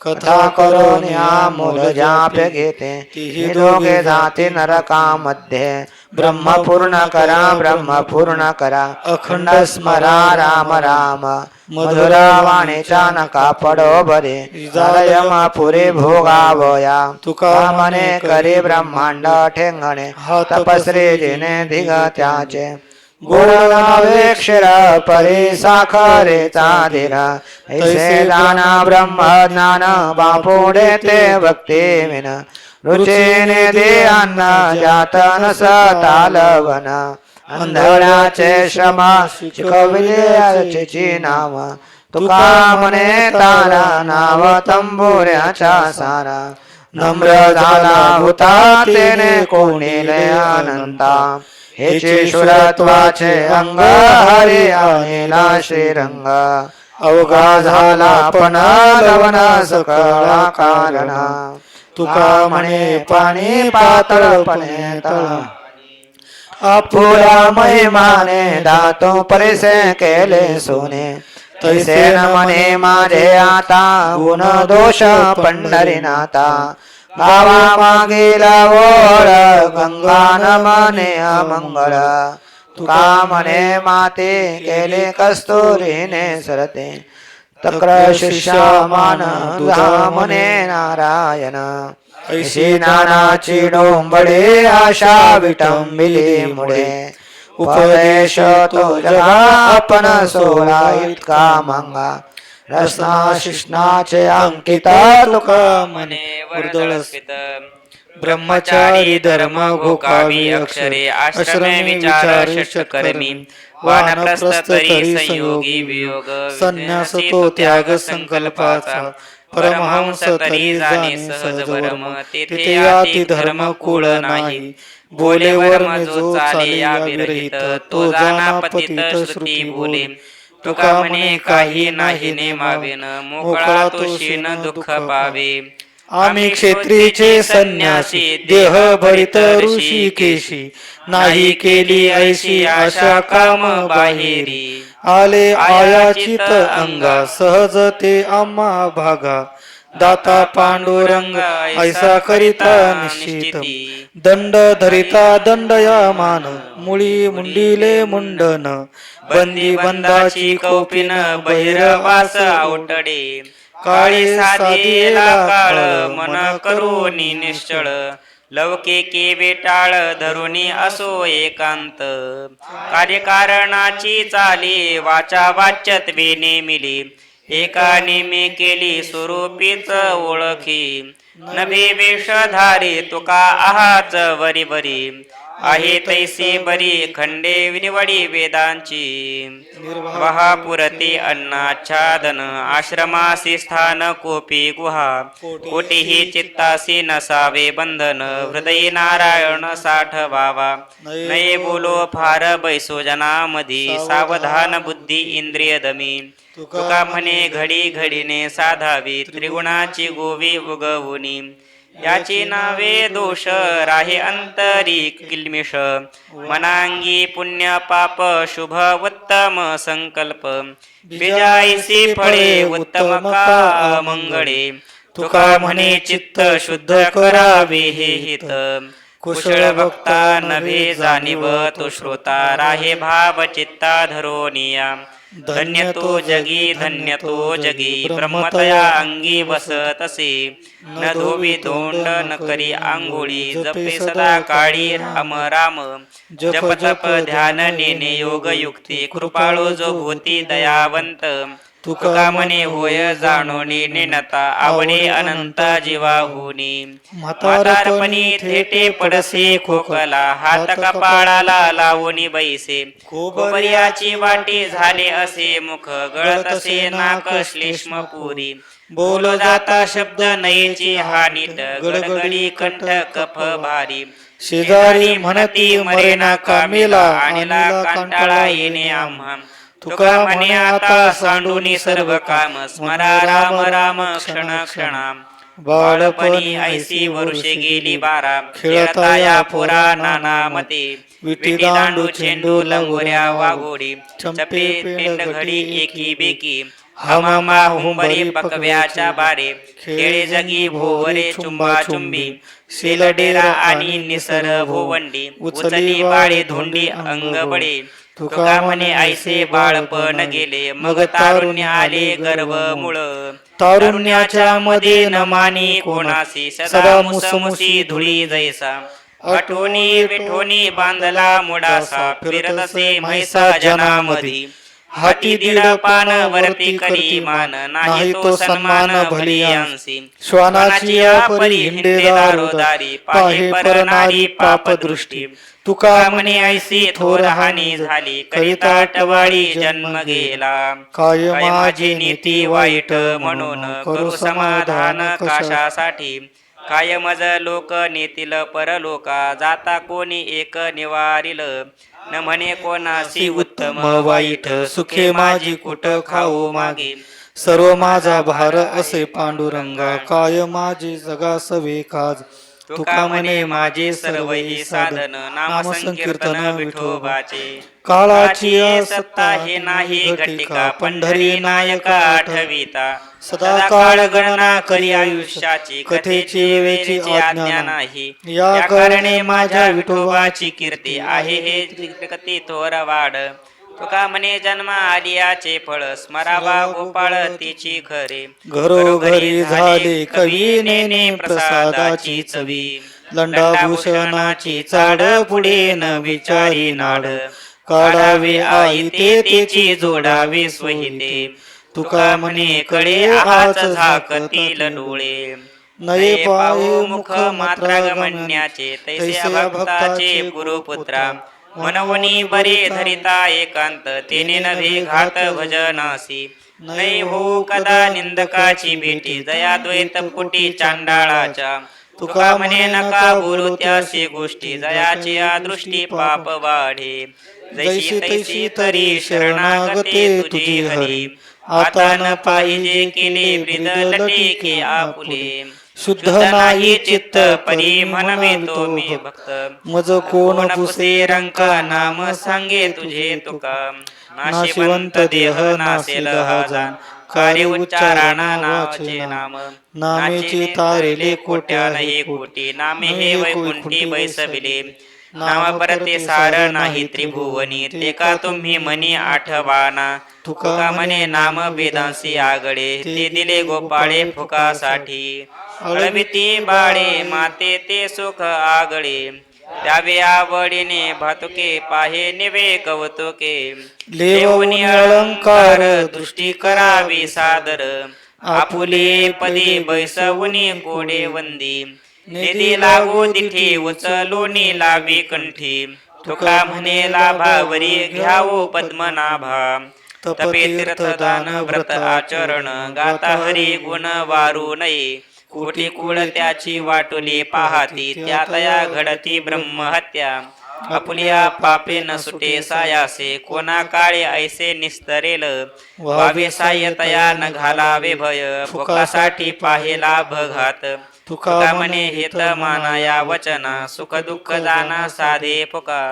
कथा करून या मूल जाप्य घेते ती दोघे जाते नरकामध्ये ब्रह्म पूर्ण करा अखंड स्मरा राम राम मधुर वाणीच्या नका पडो बरे यम पुरे भोगावया तुका म्हणे करी ब्रह्मांड ठेंगणे तपश्री जिने धिग त्याचे गुण नावे क्षीर परी साखरेचा धीर ऐसे दाना ब्रह्म ज्ञान बापुडे ते भक्ती विन रुचीने दे अन्न जात नस तालवन अंधळ्याचे श्रम शिकविले नाव तुका म्हणे तारा नाव तंबुऱ्याच्या सारा नम्र झाला होता तेने कोणीले अनंता हेचे शुरत्वाचे अंग हरी आलेला श्रीरंग अवघा झाला पण लवण सकळा कारण तुका म्हणे पाणी पातळपणे तळ अपुरा महिमाने दातो परिसे केले सोने तैसे न म्हणे माझे आता गुण दोष पंढरीनाथा गावा मागील ओळ गंगा न म्हणे अमंगळ तुका म्हणे माते केले कस्तुरीने सरते तक्र शिष्य मान तुझा म्हणे नारायण ऐशी नानाची डोंबडे आशा विटंबिली मुळे उपदेश तो जगा आपण सोळा इतका मंगा रसना शिष्णाचे अंकिता तुका म्हणे वर्दळस्थित ब्रह्मचारी धर्म भोगावी अक्षरे आश्रमे विचार षटकर्मी वानप्रस्थ तरी संयोगी वियोग संन्यास तो त्याग संकल्पाचा परमहंस तरी जाणे सहज वर्म तेथे याती धर्म कुळ नाही बोले वर्म जो चाले या विरहित तो जाना पतित श्रुती बोले तुका म्हणे काही नाही नेमावेन मोकळा तो शीन दुःख पावे आम्ही क्षेत्रीचे संन्यासी देह भरित ऋषी केशी नाही केली ऐशी आशा काम बाहेरी आले आयाचित अंगा सहज ते आम्हा भागा दाता पांडुरंग ऐसा करिता निश्चित दंड धरिता दंडयामान मुळी मुंडिले मुंडन बंदी बंदाची कौपिन बहिरवास आवटडे काळी साधेला काळ मन करोनी निश्चळ लवके वेटाळ धरुनी असो एकांत कार्यकारणाची चाली वाचा वाच्यत्वे नेमिली एका नेमी केली स्वरूपीच ओळखी नभे वेशधारी तुका आहाच वरी वरी आहे तैसी बरी खंडे विनिवडी वेदांची वहापुरती अन्नाच्छादन आश्रमासी स्थान कोपी गुहा कोटीही चित्तासी नसावे बंधन हृदयी नारायण साठवावा नये बोलो फार बैसो जनामधी सावधान बुद्धी इंद्रिय दमी तुका म्हणे घडी घडीने साधावी त्रिगुणाची गोवी उगवुनी याची नावे दोष राहे अंतरी किल्मिष मनांगी पुण्य पाप शुभ उत्तम संकल्प बीजाईसी फळे उत्तम का मंगळे तुका म्हणे चित्त शुद्ध करावे हे हित कुशळ भक्ता नव्हे जाणीव तो श्रोता राहे भाव चित्ता धरोनिया धन्य तो जगी ब्रह्मतया अंगी बसतसे न धोवी धोंड न करी आंघोळी जपे सदा काळी राम राम जप तप ध्यान नेने योग युक्ती कृपाळू जो भूती दयावंत तुका म्हणे होय जाणोनी नेनता आवडे अनंत जीवाहुनी म्हातारपणी थेटे पडसे खोकला हात कपाळाला लावूनी बैसे कोपर्याची वाटी झाले असे मुख गळत असे नाक श्लेष्म पुरी बोल जाता शब्द नयेची हानीत गडगडी कंठ कफ भारी शेजारी म्हणती मरेना कामेला आणला कंटाळा येणे आम्हा तुका म्हणे आता सांडूनी सर्व काम स्मरा राम राम क्षण क्षणा बाळपणी ऐसी वर्षे गेली 12 खेळता या पोरा नाना मते विटी दांडू चेंडू लंगोऱ्या वाघोडी चपे पेंड घडी एकी बेकी हमामा हुंबरी पकव्याच्या बारे खेळे जगी भोवरे चुंबा चुंबी शेलडेरा आणि निसर भोवंडी उचली बाळे धोंडी अंगबडे तुका म्हणे ऐसे बाळपण गेले मग तारुण्य आले गर्व मुळ तारुण्याच्या मध्ये न मानी कोणासी सदा मुसमुसी धुळी जैसा आठवणी विठोनी बांधला मुडासा फिरतसे म्हैसा जनामधी हाती दीड पान वरती करी मान नाही तो सन्मान भली अंशी श्वानाची परी हिंडे दारोदारी पाहे परनारी पाप दृष्टी तुका म्हणे ऐसी थोर हानी झाली करिता टवाळी जन्म गेला काय माझी नीती वाईट म्हणून करू समाधान काशासाठी काय मज लोक नेतील परलोका जाता कोणी एक निवारिल न म्हणे कोणासी उत्तम वाईट सुखे माझी कुट खाऊ मागे सर्व माझा भार असे पांडुरंगा काय माझे जगासवे काज तुका म्हणे माझे सर्व ही साधन नाम संकीर्तन विठोबाचे काळाची सत्ता हे नाही घटिका पंढरी नायका आठविता सदा काळ गणना करी आयुष्याची कथेची वेळेची आज्ञा नाही या कारणे माझ्या विठोबाची कीर्ती आहे हे कती थोर वाढ तुका म्हणे जन्मा आलियाचे फळ स्मरावा गोपाळ तिची खरे घरोघरी झाले कवी नेने प्रसादाची चवी लंडाभूषणाची चाड पुढे न विचारी नाड काढावे आई ते तेची जोडावे स्वहिते तुका म्हणे कळे आज झाकतील डोळे नये पाहू मुख मात्रा गमन्याचे तैसे भक्ताचे गुरुपुत्रा मनवनी बरे धरिता एकांत तेने नव्हे घात भजनासी नाही हो कदा निंदकाची भेटी दया द्वैत पुटी चांडाळाच्या तुका म्हणे नका बोलू त्याशी गोष्टी दयाची दृष्टी पाप वाढे जैशी तैशी तरी शरणागते तुझी हरी आता न पाहिजे केले ब्रिद लटेके आपुले शुद्ध नाही चित्त परी म्हणवितो मी भक्त मज कोण पुसे रंका नाम सांगे तुझे तुका नाशिवंत देह नासेल हा कार्य उच्चारणा नावाचे नाम नामेची तारेले कोट्या नाही कोटी नामे हे वैकुंठी बैसविले नाम परते सार नाही त्रिभुवनी ते का तुम्ही मनी आठवाना तुका म्हणे नाम वेदांसी आगळे ते दिले गोपाळे फुकासाठी अळविती बाळे माते ते सुख आगळे त्यावे आवडीने भातुके पाहे निवे कवतुके लेवनी अलंकार दृष्टी करावी सादर आपुले पदी बैसवनी कोडे वंदी निधी लागो तिथे उचलूनी लावी कंठी तुका म्हणे लाभावरी घ्यावो पद्मनाभा तपे तीर्थदान व्रत आचरण गाता हरी गुण वारू नये कोटी कुळ त्याची वाटुली पाहती त्या तया घडती ब्रह्महत्या आपुल्या पापे न सुटे सायासे कोणा काळे ऐसे निस्तरेल वावे साय तया न घालावे भय फुकासाठी पाहे लाभ घात तुका म्हणे हेत मानाया वचना सुख दुःख जाना साधे फुका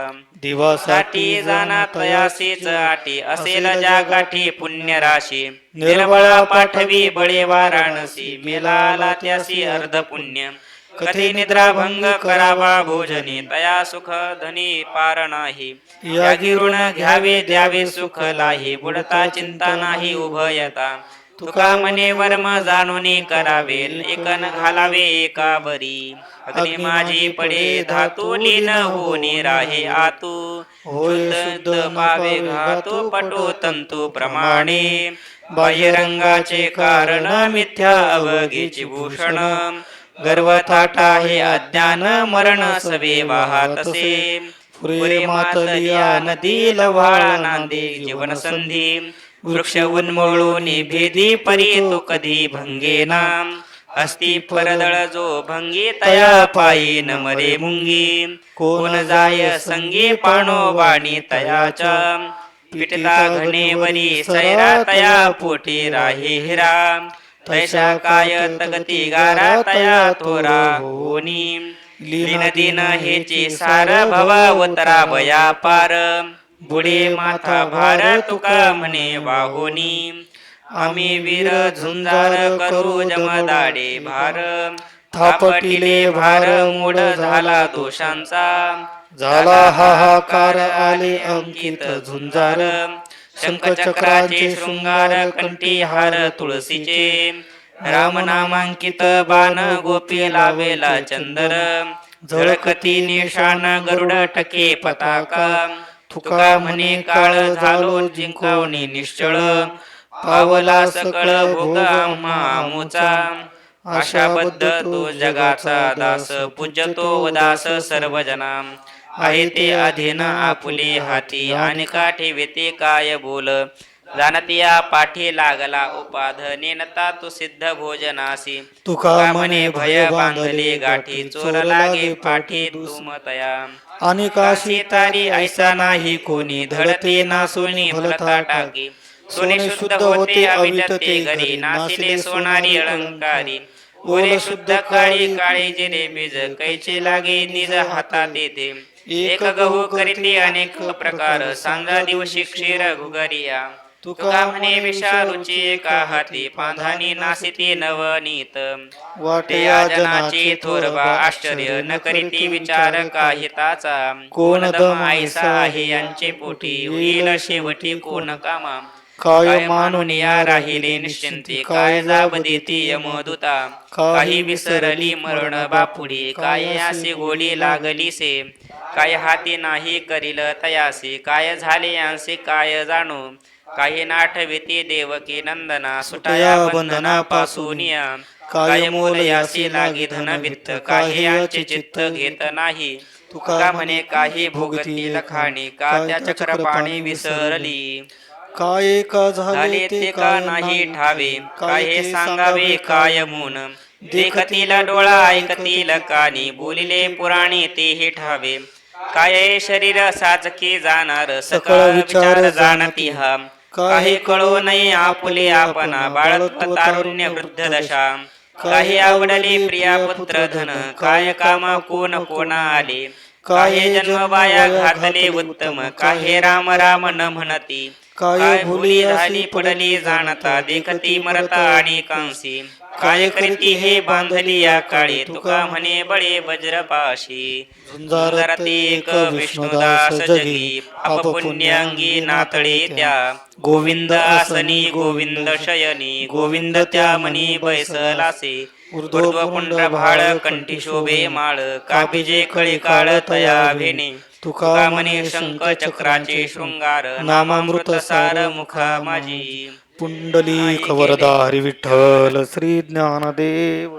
दिवासाठी जाना तयासीच आटी असेल ज्या गाठी पुण्य राशी निर्मळा पाठवी बळे वाराणसी मेलाला त्यासी अर्ध पुण्य कधी निद्रा भंग करावा भोजनी तया सुख धनी पार नाही यागी ऋण घ्यावे द्यावे सुख लाही बुडता चिंता नाही उभयता तुका म्हणे वर्म जाणून करावे एकन घालावे एका बरी अग्नी माझी पडे धातू लीन होणे राहे आतू शुद्ध पावे घातू पटो तंतू प्रमाणे बाह्यरंगाचे कारण मिथ्या अवघीची भूषण गर्व थाटा हे अज्ञान मरण सवे वाहतसे पुरे मातलिया नदी लवाळा नांदे जीवन संधी वृक्ष उन्मळून भेदी परी तो कधी भंगेना अस्ति परदळ जो भंगी तया पायी न मरे मुंगी कोण जाय संगी पाणो वाणी तयाच्या पिटला घणेवरी सैरा तया पोटी राही हिरा तैसा काय तगती गारा तया थोरा होनी लीन दिन हेची सार भवावतरा भया पार बुडे माथा भार तुका म्हणे वाहोनी आम्ही वीर झुंजार करू जमदाडे भार थापटिले भार मूड झाला दोषांचा झाला हाहाकार आले अंकित झुंजार शंखचक्राचे शृंगार कंठी हार तुळशीचे रामनामांकित बाण गोपी लावेला चंदर झळकती निशाण गरुड टके पताका तुका म्हणे काळ झालो जिंकवणी निश्चळ पावला सकळ भोगा मामुचा आशाबद्ध तो जगाचा दास पूजतो दास सर्वजना आहे ते अधीन आपुले हाती आणि काठी वेते काय बोल जाणतिया पाठी लागला उपाध नेनता तू सिद्ध भोजनासी तुका म्हणे भय बांधले गाठी चोर लागे पाठी तुमतया आणि काशी तारी ऐसा नाही कोणी धडते ना सोनी भलता टाकी सोने शुद्ध होते अवित ते घरी नाशिले सोनारी अलंकारी ओरे शुद्ध काळी काळी जिरे बीज कैचे लागे निज हातात येते एक गहू करीते अनेक प्रकार सांगा दिवशी क्षीर घुगरिया तुका म्हणे विषारूची एका हाती पांधानी नासिती नवनीत वाटे या जनाची थोरबा आश्चर्य न करीती विचार काहिताचा कोण दम ऐसा आहे यांचे पोटी होईल शेवटी कोण कामा काय मानून या राहिले निश्चिंती काय जाब देती यमदूता काही विसरली मरण बापुडी काय असे गोडी लागली से काय हाती नाही करील तयासी काय झाले यांसे काय जाणू काही नाठविती देवकी नंदना सुटया बंधनापासून काय मोल यासी लागी धन वित्त काही यांचे चित्त घेत नाही तुका म्हणे काही भोगती लखाणी का त्या चक्रपाणी विसरली काय का झाले ते का नाही ठावे काय हे सांगावे काय मून देखतील डोळा ऐकतील कानी बोलिले पुराणी तेही ठावे काय शरीर साजके जाणार सकळ विचार जाणती हा काही कळो नाही आपुले आपणा बाळत्व तारुण्य वृद्ध दशा काही आवडले प्रिया पुत्र धन काय कामा कोण कोणा आले काही जन्म वाया घातले उत्तम काही राम राम न म्हणती काय भुली झाली पडली जाणता देखती मरता आणि कांसी काय करीती हे बांधली या काळी तुका म्हणे बळे वज्रपाशी झुंजारते एक विष्णुदास जगी अपपुण्यांगी नातळे त्या गोविंद आसनी गोविंद शयनी गोविंद त्या मनी बैसलासे ऊर्ध्व पुंड भाळ कंठी शोभे माळ कापिजे खळी काळ तया भेणे तुका म्हणे शंख चक्राचे शृंगार नामामृत सार मुखा माझी पुंडलिक वरदा हरी विठ्ठल श्री ज्ञानदेव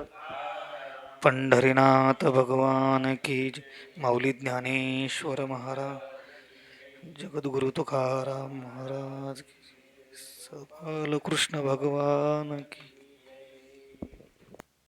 पंढरीनाथ भगवान की जय. माऊली ज्ञानेश्वर महाराज जगद्गुरु तुकाराम महाराज की जय. बालकृष्ण भगवान की